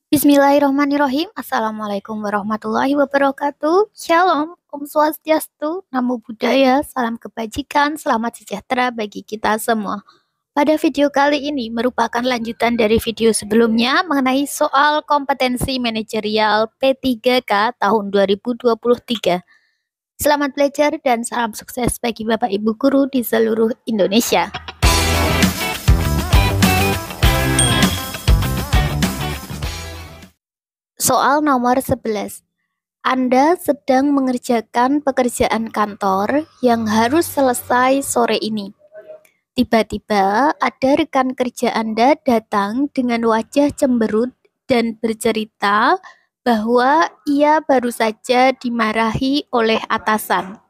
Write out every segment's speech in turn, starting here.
Bismillahirrahmanirrahim. Assalamualaikum warahmatullahi wabarakatuh. Shalom, Om Swastiastu, Namo Buddhaya, salam kebajikan, selamat sejahtera bagi kita semua. Pada video kali ini merupakan lanjutan dari video sebelumnya mengenai soal kompetensi manajerial P3K tahun 2023. Selamat belajar dan salam sukses bagi Bapak Ibu guru di seluruh Indonesia. Soal nomor 11. Anda sedang mengerjakan pekerjaan kantor yang harus selesai sore ini. Tiba-tiba ada rekan kerja Anda datang dengan wajah cemberut dan bercerita bahwa ia baru saja dimarahi oleh atasan.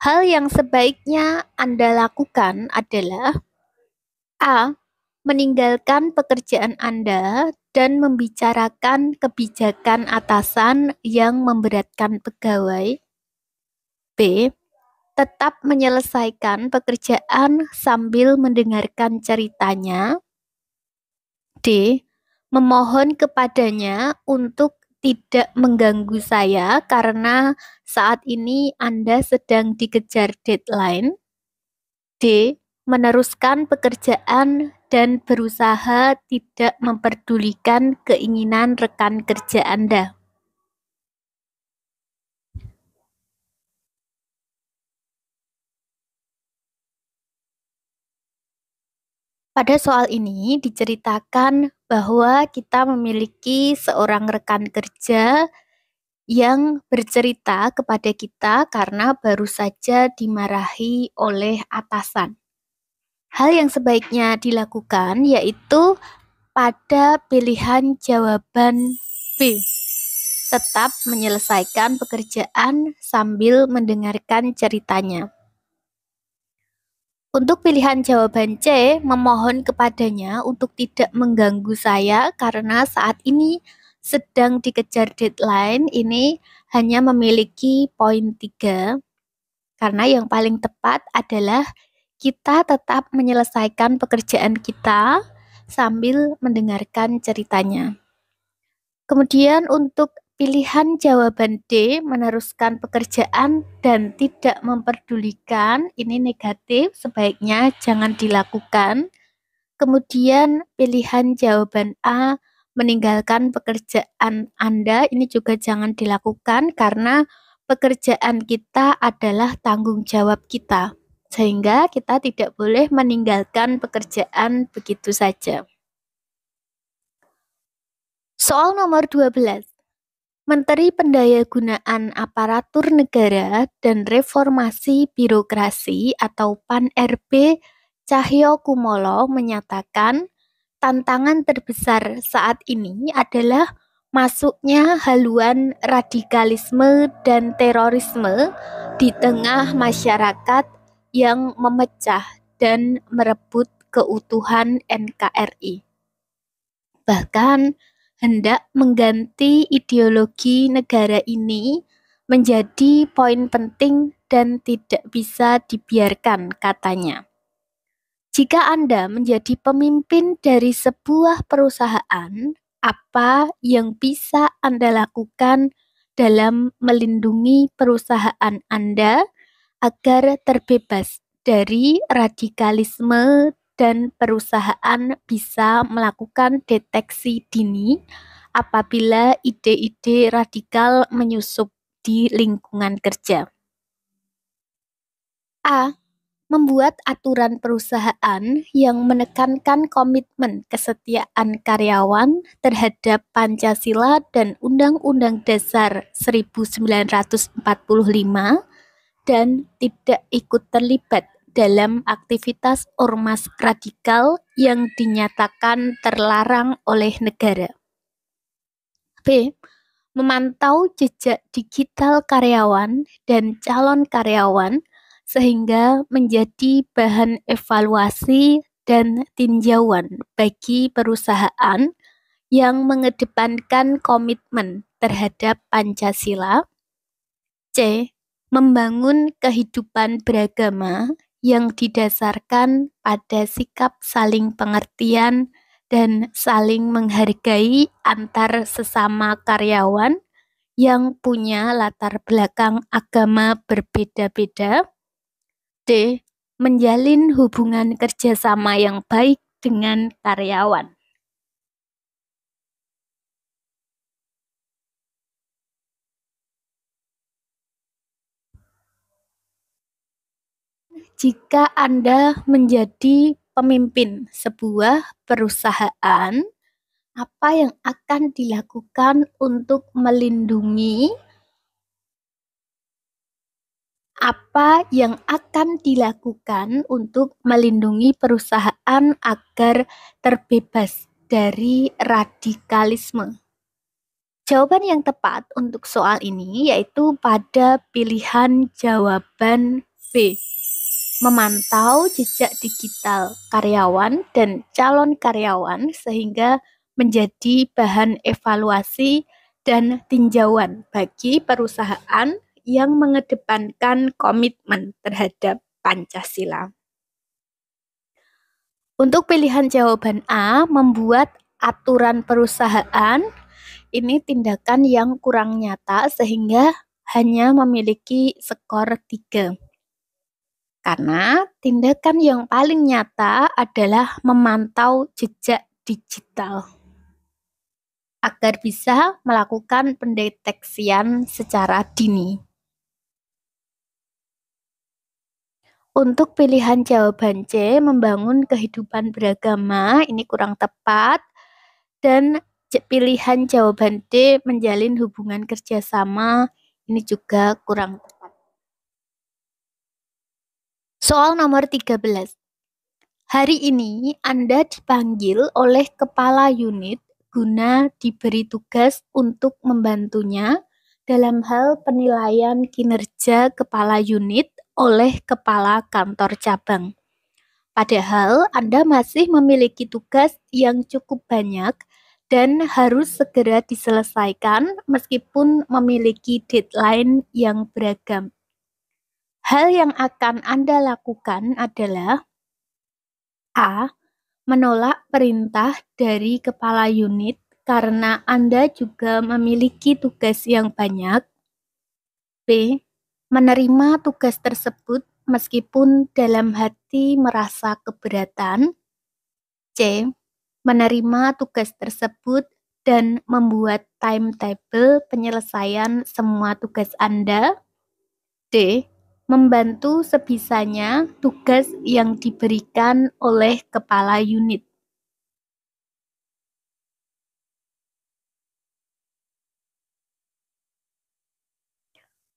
Hal yang sebaiknya Anda lakukan adalah A. Meninggalkan pekerjaan Anda dan membicarakan kebijakan atasan yang memberatkan pegawai. B. Tetap menyelesaikan pekerjaan sambil mendengarkan ceritanya. D. Memohon kepadanya untuk tidak mengganggu saya karena saat ini Anda sedang dikejar deadline. D. Meneruskan pekerjaan dan berusaha tidak memperdulikan keinginan rekan kerja Anda. Pada soal ini diceritakan bahwa kita memiliki seorang rekan kerja yang bercerita kepada kita karena baru saja dimarahi oleh atasan. Hal yang sebaiknya dilakukan yaitu pada pilihan jawaban B. Tetap menyelesaikan pekerjaan sambil mendengarkan ceritanya. Untuk pilihan jawaban C, memohon kepadanya untuk tidak mengganggu saya karena saat ini sedang dikejar deadline, ini hanya memiliki poin 3. Karena yang paling tepat adalah kita tetap menyelesaikan pekerjaan kita sambil mendengarkan ceritanya. Kemudian untuk pilihan jawaban D, meneruskan pekerjaan dan tidak memperdulikan, ini negatif, sebaiknya jangan dilakukan. Kemudian pilihan jawaban A, meninggalkan pekerjaan Anda, ini juga jangan dilakukan karena pekerjaan kita adalah tanggung jawab kita. Sehingga kita tidak boleh meninggalkan pekerjaan begitu saja. Soal nomor 12. Menteri Pendayagunaan Aparatur Negara dan Reformasi Birokrasi atau PAN-RB Cahyokumolo menyatakan tantangan terbesar saat ini adalah masuknya haluan radikalisme dan terorisme di tengah masyarakat yang memecah dan merebut keutuhan NKRI. Bahkan hendak mengganti ideologi negara ini menjadi poin penting dan tidak bisa dibiarkan, katanya. Jika Anda menjadi pemimpin dari sebuah perusahaan, apa yang bisa Anda lakukan dalam melindungi perusahaan Anda agar terbebas dari radikalisme dan perusahaan bisa melakukan deteksi dini apabila ide-ide radikal menyusup di lingkungan kerja? A. Membuat aturan perusahaan yang menekankan komitmen kesetiaan karyawan terhadap Pancasila dan Undang-Undang Dasar 1945 dan tidak ikut terlibat dalam aktivitas ormas radikal yang dinyatakan terlarang oleh negara. B. Memantau jejak digital karyawan dan calon karyawan sehingga menjadi bahan evaluasi dan tinjauan bagi perusahaan yang mengedepankan komitmen terhadap Pancasila. C. Membangun kehidupan beragama yang didasarkan pada sikap saling pengertian dan saling menghargai antar sesama karyawan yang punya latar belakang agama berbeda-beda. D. Menjalin hubungan kerjasama yang baik dengan karyawan. Jika Anda menjadi pemimpin sebuah perusahaan, apa yang akan dilakukan untuk melindungi perusahaan agar terbebas dari radikalisme? Jawaban yang tepat untuk soal ini yaitu pada pilihan jawaban B. Memantau jejak digital karyawan dan calon karyawan sehingga menjadi bahan evaluasi dan tinjauan bagi perusahaan yang mengedepankan komitmen terhadap Pancasila. Untuk pilihan jawaban A, membuat aturan perusahaan, ini tindakan yang kurang nyata sehingga hanya memiliki skor 3. Karena tindakan yang paling nyata adalah memantau jejak digital agar bisa melakukan pendeteksian secara dini. Untuk pilihan jawaban C, membangun kehidupan beragama, ini kurang tepat. Dan pilihan jawaban D, menjalin hubungan kerjasama, ini juga kurang tepat. Soal nomor 13. Hari ini Anda dipanggil oleh kepala unit guna diberi tugas untuk membantunya dalam hal penilaian kinerja kepala unit oleh kepala kantor cabang. Padahal Anda masih memiliki tugas yang cukup banyak dan harus segera diselesaikan meskipun memiliki deadline yang beragam. Hal yang akan Anda lakukan adalah A. Menolak perintah dari kepala unit karena Anda juga memiliki tugas yang banyak. B. Menerima tugas tersebut meskipun dalam hati merasa keberatan. C. Menerima tugas tersebut dan membuat timetable penyelesaian semua tugas Anda. D. Membantu sebisanya tugas yang diberikan oleh kepala unit.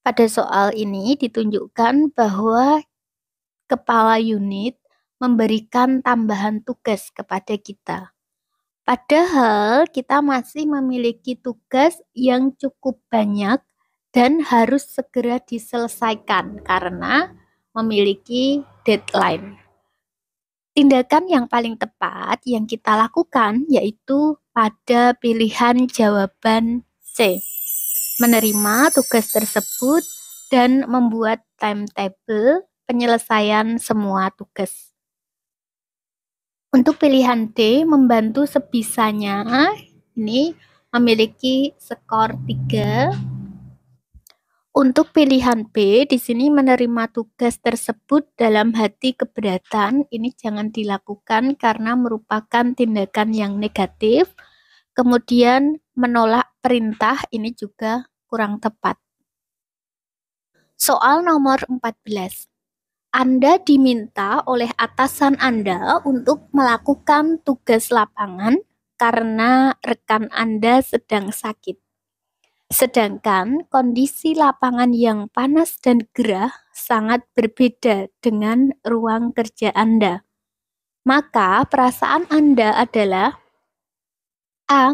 Pada soal ini ditunjukkan bahwa kepala unit memberikan tambahan tugas kepada kita. Padahal kita masih memiliki tugas yang cukup banyak dan harus segera diselesaikan karena memiliki deadline. Tindakan yang paling tepat yang kita lakukan yaitu pada pilihan jawaban C. Menerima tugas tersebut dan membuat timetable penyelesaian semua tugas. Untuk pilihan D, membantu sebisanya, ini memiliki skor 3. Untuk pilihan B, di sini menerima tugas tersebut dalam hati keberatan, ini jangan dilakukan karena merupakan tindakan yang negatif. Kemudian menolak perintah, ini juga kurang tepat. Soal nomor 14. Anda diminta oleh atasan Anda untuk melakukan tugas lapangan karena rekan Anda sedang sakit. Sedangkan kondisi lapangan yang panas dan gerah sangat berbeda dengan ruang kerja Anda. Maka perasaan Anda adalah A.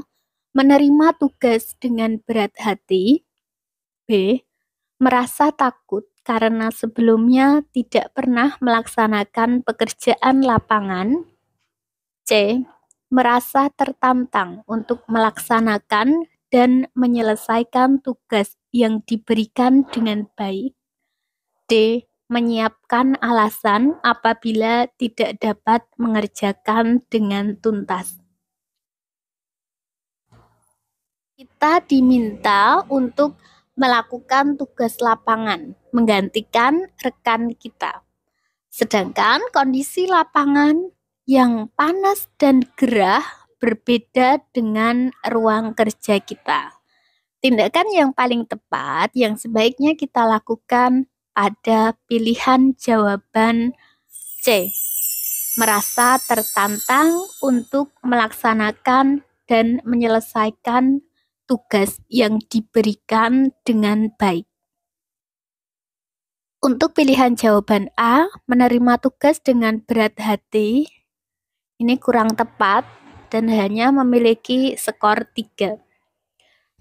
Menerima tugas dengan berat hati. B. Merasa takut karena sebelumnya tidak pernah melaksanakan pekerjaan lapangan. C. Merasa tertantang untuk melaksanakan dan menyelesaikan tugas yang diberikan dengan baik. D. Menyiapkan alasan apabila tidak dapat mengerjakan dengan tuntas. Kita diminta untuk melakukan tugas lapangan, menggantikan rekan kita. Sedangkan kondisi lapangan yang panas dan gerah berbeda dengan ruang kerja kita. Tindakan yang paling tepat yang sebaiknya kita lakukan pada pilihan jawaban C. Merasa tertantang untuk melaksanakan dan menyelesaikan tugas yang diberikan dengan baik. Untuk pilihan jawaban A, menerima tugas dengan berat hati, ini kurang tepat dan hanya memiliki skor 3.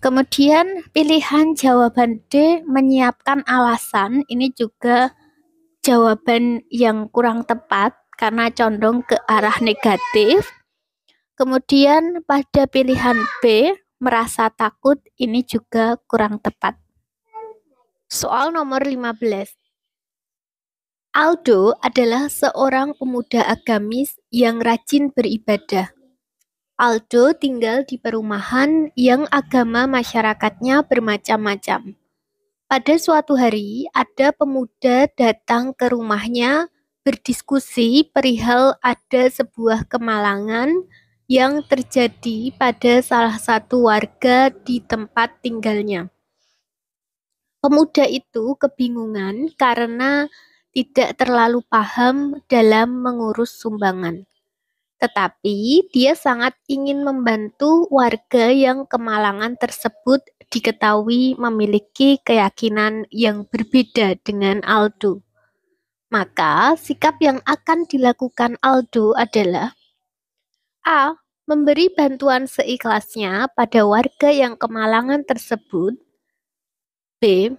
Kemudian pilihan jawaban D, menyiapkan alasan, ini juga jawaban yang kurang tepat karena condong ke arah negatif. Kemudian pada pilihan B, merasa takut, ini juga kurang tepat. Soal nomor 15. Aldo adalah seorang pemuda agamis yang rajin beribadah. Aldo tinggal di perumahan yang agama masyarakatnya bermacam-macam. Pada suatu hari, ada pemuda datang ke rumahnya berdiskusi perihal ada sebuah kemalangan yang terjadi pada salah satu warga di tempat tinggalnya. Pemuda itu kebingungan karena tidak terlalu paham dalam mengurus sumbangan. Tetapi dia sangat ingin membantu warga yang kemalangan tersebut diketahui memiliki keyakinan yang berbeda dengan Aldo. Maka sikap yang akan dilakukan Aldo adalah A. Memberi bantuan seikhlasnya pada warga yang kemalangan tersebut. B.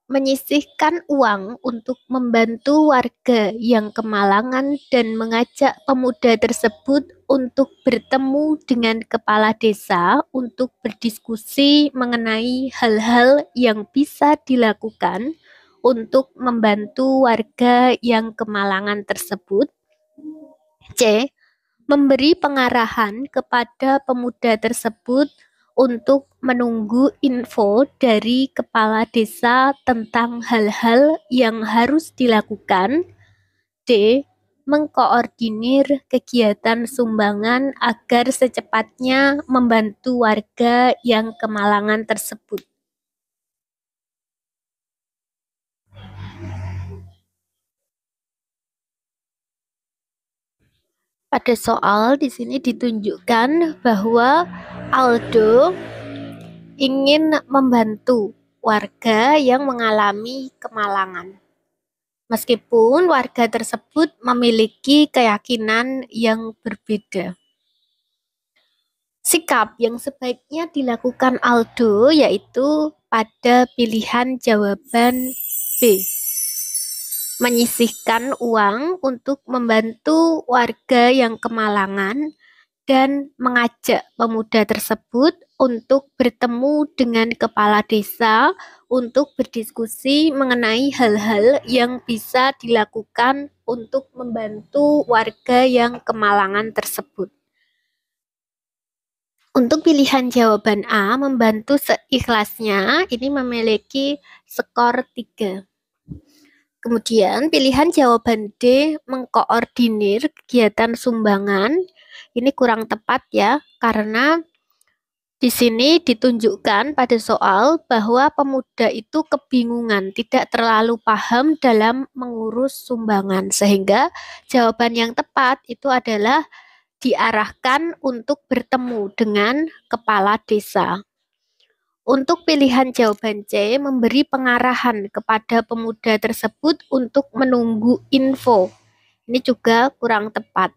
Menyisihkan uang untuk membantu warga yang kemalangan dan mengajak pemuda tersebut untuk bertemu dengan kepala desa untuk berdiskusi mengenai hal-hal yang bisa dilakukan untuk membantu warga yang kemalangan tersebut. C. Memberi pengarahan kepada pemuda tersebut untuk menunggu info dari kepala desa tentang hal-hal yang harus dilakukan. D. Mengkoordinir kegiatan sumbangan agar secepatnya membantu warga yang kemalangan tersebut. Pada soal di sini ditunjukkan bahwa Aldo ingin membantu warga yang mengalami kemalangan. Meskipun warga tersebut memiliki keyakinan yang berbeda. Sikap yang sebaiknya dilakukan Aldo yaitu pada pilihan jawaban B. Menyisihkan uang untuk membantu warga yang kemalangan dan mengajak pemuda tersebut untuk bertemu dengan kepala desa untuk berdiskusi mengenai hal-hal yang bisa dilakukan untuk membantu warga yang kemalangan tersebut. Untuk pilihan jawaban A, membantu seikhlasnya, ini memiliki skor 3. Kemudian pilihan jawaban D, mengkoordinir kegiatan sumbangan, ini kurang tepat ya, karena di sini ditunjukkan pada soal bahwa pemuda itu kebingungan, tidak terlalu paham dalam mengurus sumbangan, sehingga jawaban yang tepat itu adalah diarahkan untuk bertemu dengan kepala desa. Untuk pilihan jawaban C, memberi pengarahan kepada pemuda tersebut untuk menunggu info. Ini juga kurang tepat.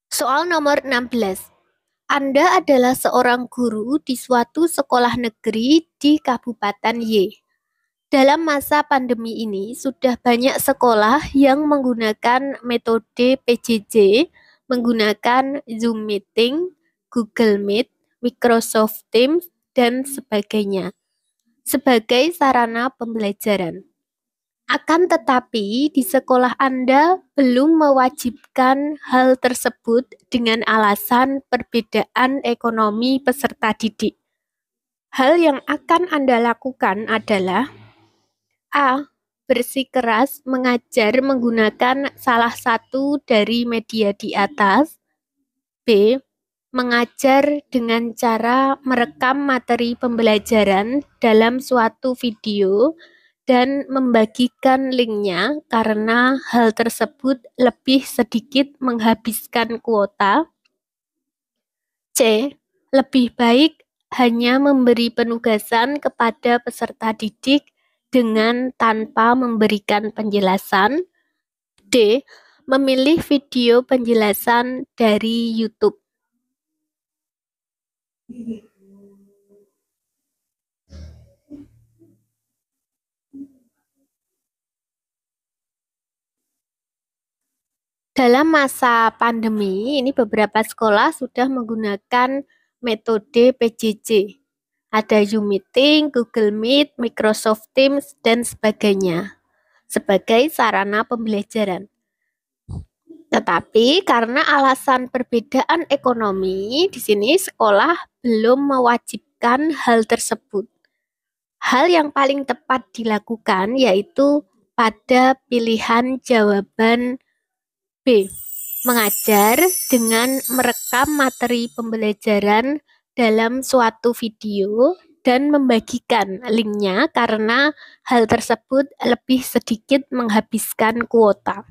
Soal nomor 16. Anda adalah seorang guru di suatu sekolah negeri di Kabupaten Y. Dalam masa pandemi ini, sudah banyak sekolah yang menggunakan metode PJJ, menggunakan Zoom Meeting, Google Meet, Microsoft Teams, dan sebagainya sebagai sarana pembelajaran. Akan tetapi, di sekolah Anda belum mewajibkan hal tersebut dengan alasan perbedaan ekonomi peserta didik. Hal yang akan Anda lakukan adalah A. Bersikeras mengajar menggunakan salah satu dari media di atas. B. Mengajar dengan cara merekam materi pembelajaran dalam suatu video dan membagikan linknya karena hal tersebut lebih sedikit menghabiskan kuota. C. Lebih baik hanya memberi penugasan kepada peserta didik dengan tanpa memberikan penjelasan. D. Memilih video penjelasan dari YouTube. Dalam masa pandemi, ini beberapa sekolah sudah menggunakan metode PJJ. Ada Zoom Meeting, Google Meet, Microsoft Teams, dan sebagainya sebagai sarana pembelajaran. Tetapi karena alasan perbedaan ekonomi, di sini sekolah belum mewajibkan hal tersebut. Hal yang paling tepat dilakukan yaitu pada pilihan jawaban B. Mengajar dengan merekam materi pembelajaran dalam suatu video dan membagikan linknya karena hal tersebut lebih sedikit menghabiskan kuota.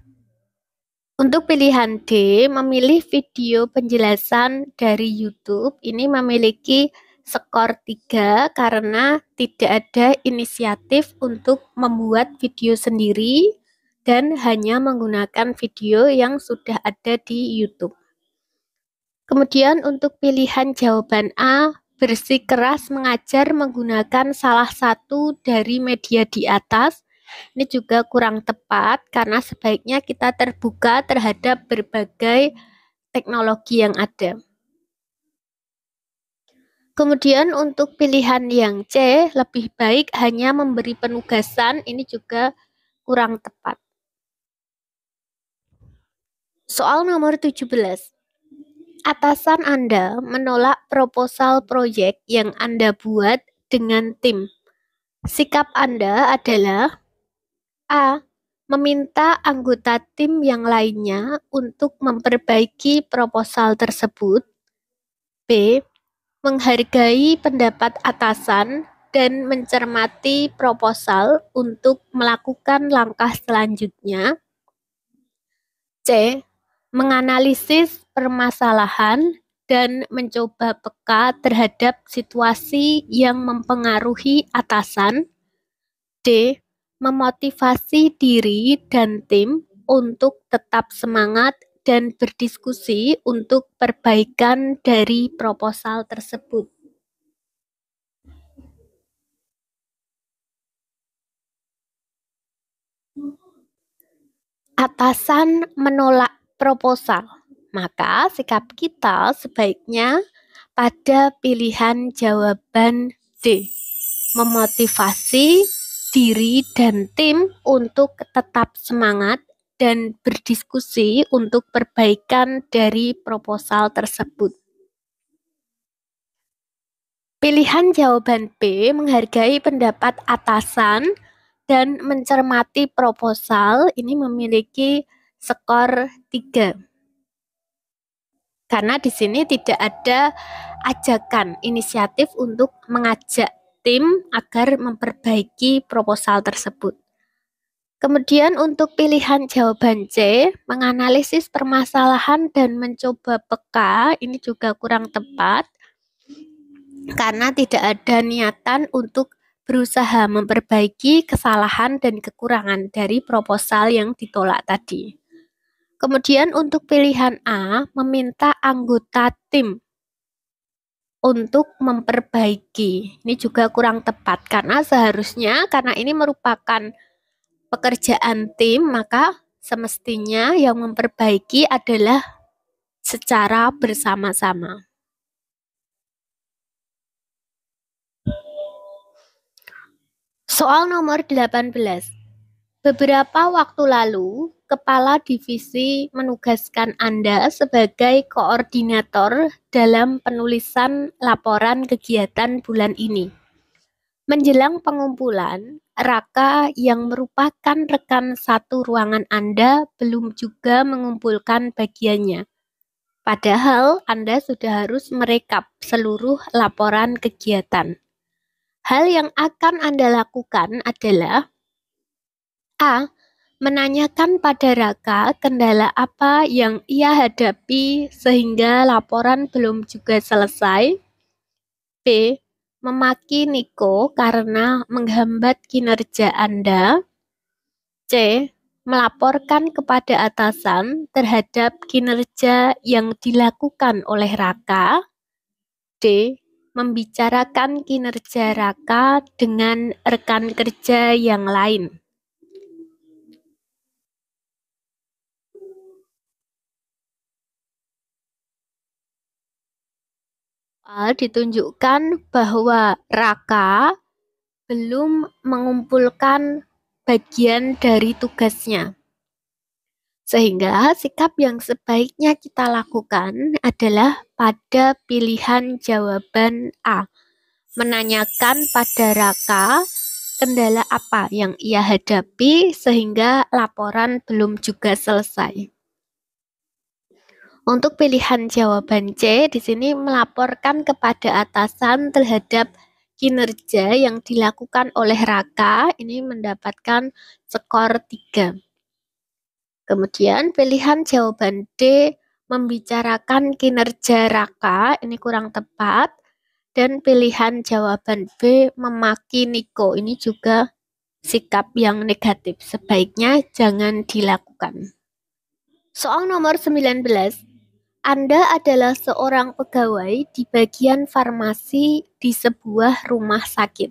Untuk pilihan D, memilih video penjelasan dari YouTube, ini memiliki skor 3 karena tidak ada inisiatif untuk membuat video sendiri dan hanya menggunakan video yang sudah ada di YouTube. Kemudian untuk pilihan jawaban A, bersikeras mengajar menggunakan salah satu dari media di atas. Ini juga kurang tepat karena sebaiknya kita terbuka terhadap berbagai teknologi yang ada. Kemudian untuk pilihan yang C, lebih baik hanya memberi penugasan, ini juga kurang tepat. Soal nomor 17. Atasan Anda menolak proposal proyek yang Anda buat dengan tim. Sikap Anda adalah A. Meminta anggota tim yang lainnya untuk memperbaiki proposal tersebut. B. Menghargai pendapat atasan dan mencermati proposal untuk melakukan langkah selanjutnya. C. Menganalisis permasalahan dan mencoba peka terhadap situasi yang mempengaruhi atasan. D. Memotivasi diri dan tim untuk tetap semangat dan berdiskusi untuk perbaikan dari proposal tersebut. Atasan menolak proposal, maka sikap kita sebaiknya pada pilihan jawaban D. Memotivasi diri dan tim untuk tetap semangat dan berdiskusi untuk perbaikan dari proposal tersebut. Pilihan jawaban B, menghargai pendapat atasan dan mencermati proposal, ini memiliki skor 3. Karena di sini tidak ada ajakan inisiatif untuk mengajak tim agar memperbaiki proposal tersebut. Kemudian untuk pilihan jawaban C, menganalisis permasalahan dan mencoba peka, ini juga kurang tepat karena tidak ada niatan untuk berusaha memperbaiki kesalahan dan kekurangan dari proposal yang ditolak tadi. Kemudian untuk pilihan A, meminta anggota tim untuk memperbaiki. Ini juga kurang tepat karena seharusnya karena ini merupakan pekerjaan tim, maka semestinya yang memperbaiki adalah secara bersama-sama. Soal nomor 18. Beberapa waktu lalu, Kepala Divisi menugaskan Anda sebagai koordinator dalam penulisan laporan kegiatan bulan ini. Menjelang pengumpulan, Raka yang merupakan rekan satu ruangan Anda belum juga mengumpulkan bagiannya. Padahal Anda sudah harus merekap seluruh laporan kegiatan. Hal yang akan Anda lakukan adalah A. Menanyakan pada Raka kendala apa yang ia hadapi sehingga laporan belum juga selesai. B. Memaki Niko karena menghambat kinerja Anda. C. Melaporkan kepada atasan terhadap kinerja yang dilakukan oleh Raka. D. Membicarakan kinerja Raka dengan rekan kerja yang lain. Ditunjukkan bahwa Raka belum mengumpulkan bagian dari tugasnya. Sehingga sikap yang sebaiknya kita lakukan adalah pada pilihan jawaban A. Menanyakan pada Raka kendala apa yang ia hadapi sehingga laporan belum juga selesai. Untuk pilihan jawaban C, di sini melaporkan kepada atasan terhadap kinerja yang dilakukan oleh Raka, ini mendapatkan skor 3. Kemudian pilihan jawaban D, membicarakan kinerja Raka, ini kurang tepat. Dan pilihan jawaban B, memaki Niko, ini juga sikap yang negatif. Sebaiknya jangan dilakukan. Soal nomor 19. Anda adalah seorang pegawai di bagian farmasi di sebuah rumah sakit.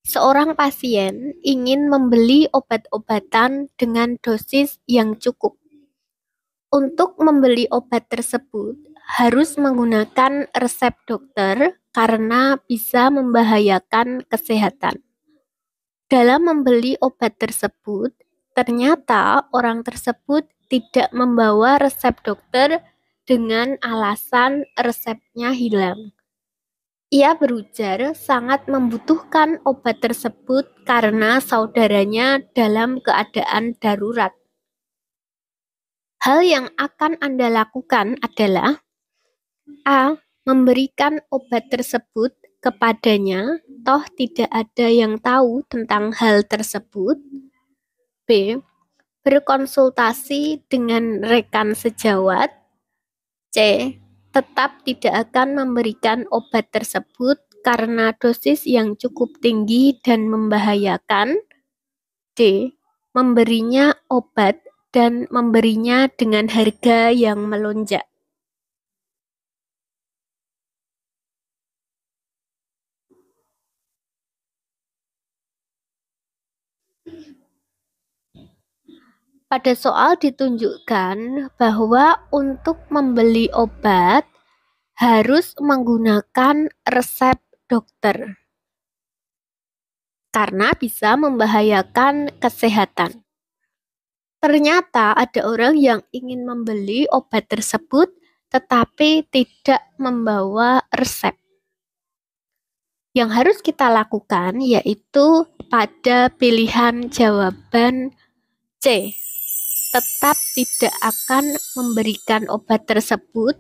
Seorang pasien ingin membeli obat-obatan dengan dosis yang cukup. Untuk membeli obat tersebut, harus menggunakan resep dokter karena bisa membahayakan kesehatan. Dalam membeli obat tersebut, ternyata orang tersebut tidak membawa resep dokter dengan alasan resepnya hilang. Ia berujar sangat membutuhkan obat tersebut karena saudaranya dalam keadaan darurat. Hal yang akan Anda lakukan adalah A. Memberikan obat tersebut kepadanya, toh tidak ada yang tahu tentang hal tersebut. B. Berkonsultasi dengan rekan sejawat. C. Tetap tidak akan memberikan obat tersebut karena dosis yang cukup tinggi dan membahayakan. D. Memberinya obat dan memberinya dengan harga yang melonjak. Pada soal ditunjukkan bahwa untuk membeli obat harus menggunakan resep dokter karena bisa membahayakan kesehatan. Ternyata ada orang yang ingin membeli obat tersebut tetapi tidak membawa resep. Yang harus kita lakukan yaitu pada pilihan jawaban C. Tetap tidak akan memberikan obat tersebut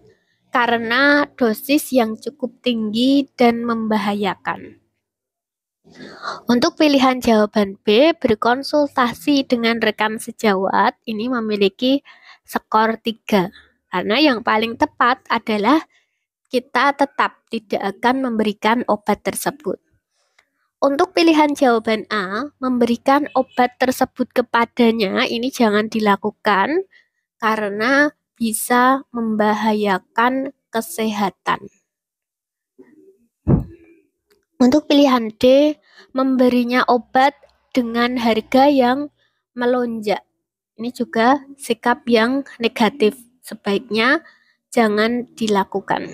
karena dosis yang cukup tinggi dan membahayakan. Untuk pilihan jawaban B, berkonsultasi dengan rekan sejawat, ini memiliki skor 3. Karena yang paling tepat adalah kita tetap tidak akan memberikan obat tersebut. Untuk pilihan jawaban A, memberikan obat tersebut kepadanya, ini jangan dilakukan karena bisa membahayakan kesehatan. Untuk pilihan D, memberinya obat dengan harga yang melonjak. Ini juga sikap yang negatif. Sebaiknya jangan dilakukan.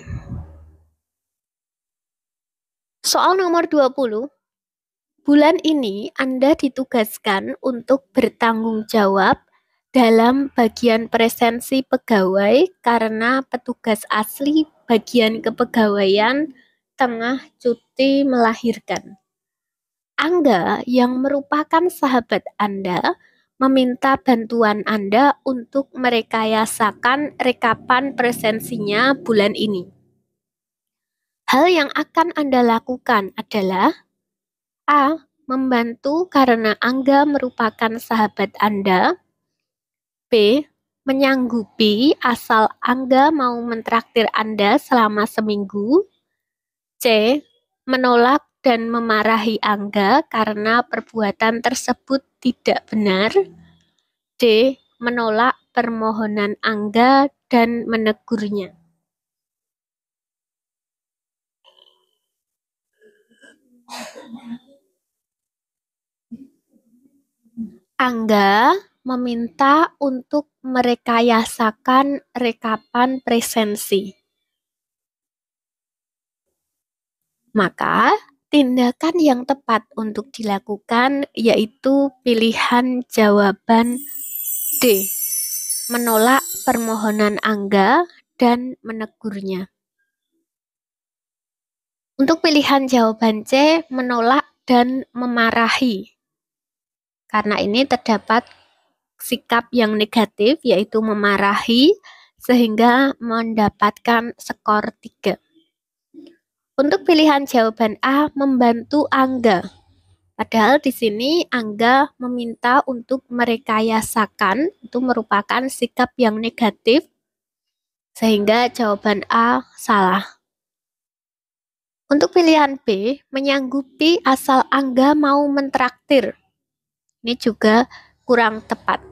Soal nomor 20. Bulan ini Anda ditugaskan untuk bertanggung jawab dalam bagian presensi pegawai karena petugas asli bagian kepegawaian tengah cuti melahirkan. Angga yang merupakan sahabat Anda meminta bantuan Anda untuk merekayasakan rekapan presensinya bulan ini. Hal yang akan Anda lakukan adalah A. Membantu karena Angga merupakan sahabat Anda. B. Menyanggupi asal Angga mau mentraktir Anda selama seminggu. C. Menolak dan memarahi Angga karena perbuatan tersebut tidak benar. D. Menolak permohonan Angga dan menegurnya. Angga meminta untuk merekayasakan rekapan presensi. Maka, tindakan yang tepat untuk dilakukan yaitu pilihan jawaban D. Menolak permohonan Angga dan menegurnya. Untuk pilihan jawaban C, menolak dan memarahi. Karena ini terdapat sikap yang negatif yaitu memarahi sehingga mendapatkan skor 3. Untuk pilihan jawaban A, membantu Angga. Padahal di sini Angga meminta untuk merekayasakan, itu merupakan sikap yang negatif, sehingga jawaban A salah. Untuk pilihan B, menyanggupi asal Angga mau mentraktir. Ini juga kurang tepat.